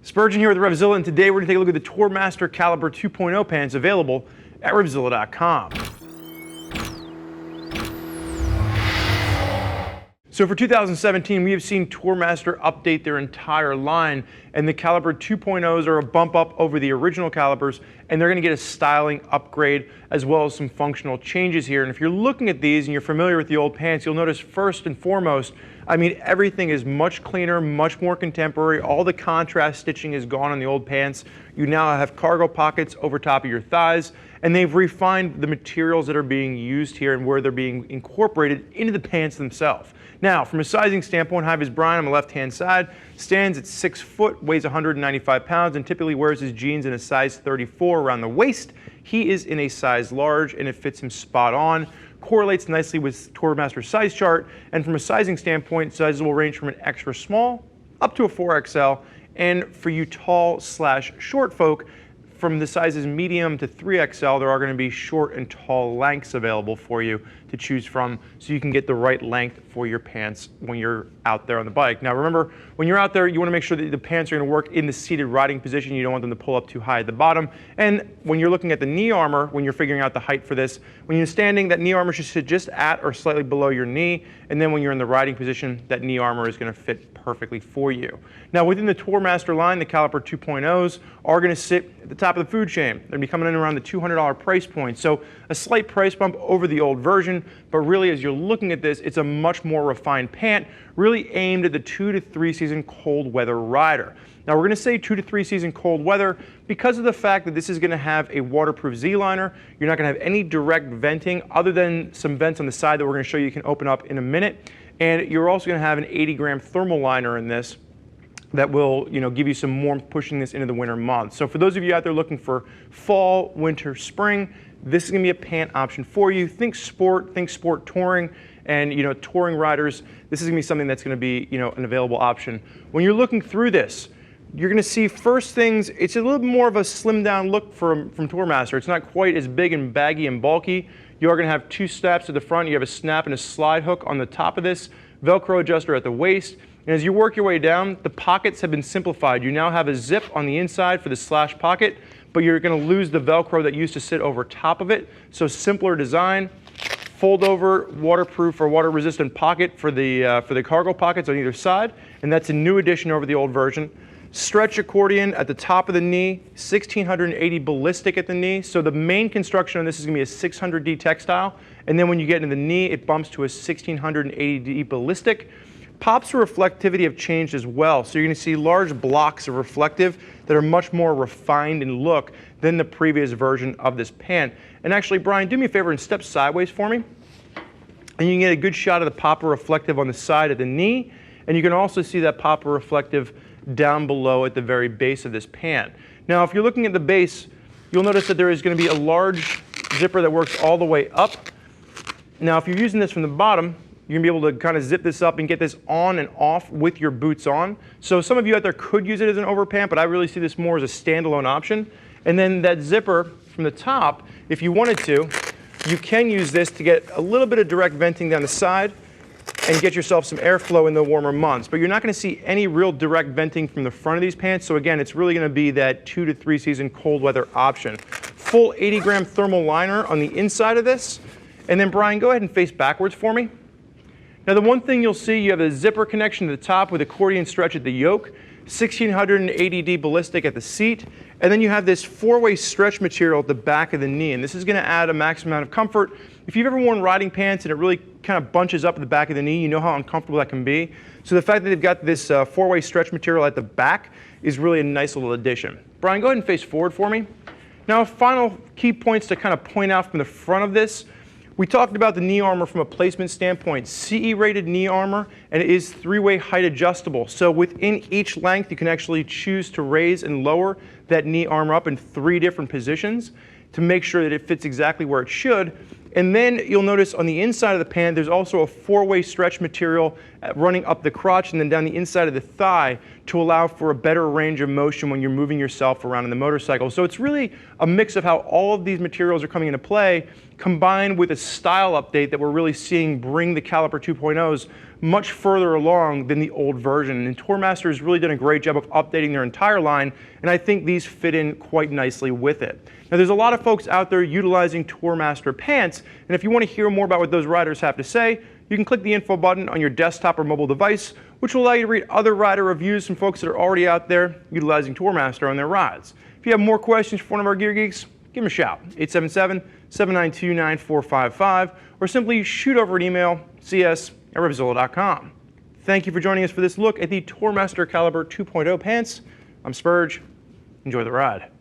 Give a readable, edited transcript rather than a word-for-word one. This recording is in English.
Spurgeon here with RevZilla, and today we're going to take a look at the Tourmaster Caliber 2.0 pants available at RevZilla.com. So for 2017, we have seen Tourmaster update their entire line, and the Caliber 2.0s are a bump up over the original calibers, and they're going to get a styling upgrade as well as some functional changes here. And if you're looking at these and you're familiar with the old pants, you'll notice first and foremost, I mean, everything is much cleaner, much more contemporary. All the contrast stitching is gone on the old pants. You now have cargo pockets over top of your thighs, and they've refined the materials that are being used here and where they're being incorporated into the pants themselves. Now, from a sizing standpoint, hi, this is Brian on the left-hand side, stands at 6 foot, weighs 195 pounds, and typically wears his jeans in a size 34 around the waist. He is in a size large, and it fits him spot on. Correlates nicely with Tourmaster's size chart, and from a sizing standpoint, sizes will range from an extra small up to a 4XL, and for you tall/short folk, from the sizes medium to 3XL, there are going to be short and tall lengths available for you to choose from, so you can get the right length for your pants when you're out there on the bike. Now remember, when you're out there, you want to make sure that the pants are going to work in the seated riding position. You don't want them to pull up too high at the bottom. And when you're looking at the knee armor, when you're figuring out the height for this, when you're standing, that knee armor should sit just at or slightly below your knee. And then when you're in the riding position, that knee armor is going to fit perfectly for you. Now within the Tourmaster line, the Caliber 2.0s are going to sit at the top of the food chain. They're going to be coming in around the $200 price point. So a slight price bump over the old version, but really as you're looking at this, it's a much more refined pant, really aimed at the 2 to 3 season cold weather rider. Now we're going to say 2 to 3 season cold weather because of the fact that this is going to have a waterproof Z-liner. You're not going to have any direct venting other than some vents on the side that we're going to show you can open up in a minute. And you're also going to have an 80-gram thermal liner in this that will, give you some warmth pushing this into the winter months. So for those of you out there looking for fall, winter, spring, this is going to be a pant option for you. Think sport touring, and touring riders, this is going to be something that's going to be an available option. When you're looking through this, you're going to see first things, it's a little bit more of a slimmed down look from Tourmaster. It's not quite as big and baggy and bulky. You are going to have 2 straps at the front. You have a snap and a slide hook on the top of this, Velcro adjuster at the waist. And as you work your way down, the pockets have been simplified. You now have a zip on the inside for the slash pocket, but you're going to lose the Velcro that used to sit over top of it. So simpler design, fold over, waterproof or water resistant pocket for the cargo pockets on either side. And that's a new addition over the old version. Stretch accordion at the top of the knee, 1680 ballistic at the knee. So the main construction on this is going to be a 600D textile. And then when you get into the knee, it bumps to a 1680D ballistic. Pops for reflectivity have changed as well. So you're going to see large blocks of reflective that are much more refined in look than the previous version of this pant. And actually, Brian, do me a favor and step sideways for me. And you can get a good shot of the popper reflective on the side of the knee. And you can also see that popper reflective down below at the very base of this pant. Now, if you're looking at the base, you'll notice that there is going to be a large zipper that works all the way up. Now, if you're using this from the bottom, you're going to be able to kind of zip this up and get this on and off with your boots on. So some of you out there could use it as an overpant, but I really see this more as a standalone option. And then that zipper from the top, if you wanted to, you can use this to get a little bit of direct venting down the side and get yourself some airflow in the warmer months. But you're not going to see any real direct venting from the front of these pants. So again, it's really going to be that 2 to 3 season cold weather option. Full 80-gram thermal liner on the inside of this. And then Brian, go ahead and face backwards for me. Now the one thing you'll see, you have a zipper connection to the top with accordion stretch at the yoke, 1680D ballistic at the seat, and then you have this 4-way stretch material at the back of the knee, and this is going to add a maximum amount of comfort. If you've ever worn riding pants and it really kind of bunches up at the back of the knee, you know how uncomfortable that can be. So the fact that they've got this 4-way stretch material at the back is really a nice little addition. Brian, go ahead and face forward for me. Now, final key points to kind of point out from the front of this. We talked about the knee armor from a placement standpoint. CE rated knee armor, and it is 3-way height adjustable. So within each length, you can actually choose to raise and lower that knee armor up in 3 different positions to make sure that it fits exactly where it should. And then you'll notice on the inside of the pant, there's also a 4-way stretch material running up the crotch and then down the inside of the thigh to allow for a better range of motion when you're moving yourself around in the motorcycle. So it's really a mix of how all of these materials are coming into play, combined with a style update that we're really seeing bring the Caliber 2.0s much further along than the old version. And Tourmaster has really done a great job of updating their entire line, and I think these fit in quite nicely with it. Now, there's a lot of folks out there utilizing Tourmaster pants, and if you want to hear more about what those riders have to say, you can click the info button on your desktop or mobile device, which will allow you to read other rider reviews from folks that are already out there utilizing Tourmaster on their rides. If you have more questions for one of our gear geeks, give them a shout, 877-792-9455, or simply shoot over an email, cs@RevZilla.com. Thank you for joining us for this look at the Tourmaster Caliber 2.0 pants. I'm Spurge. Enjoy the ride.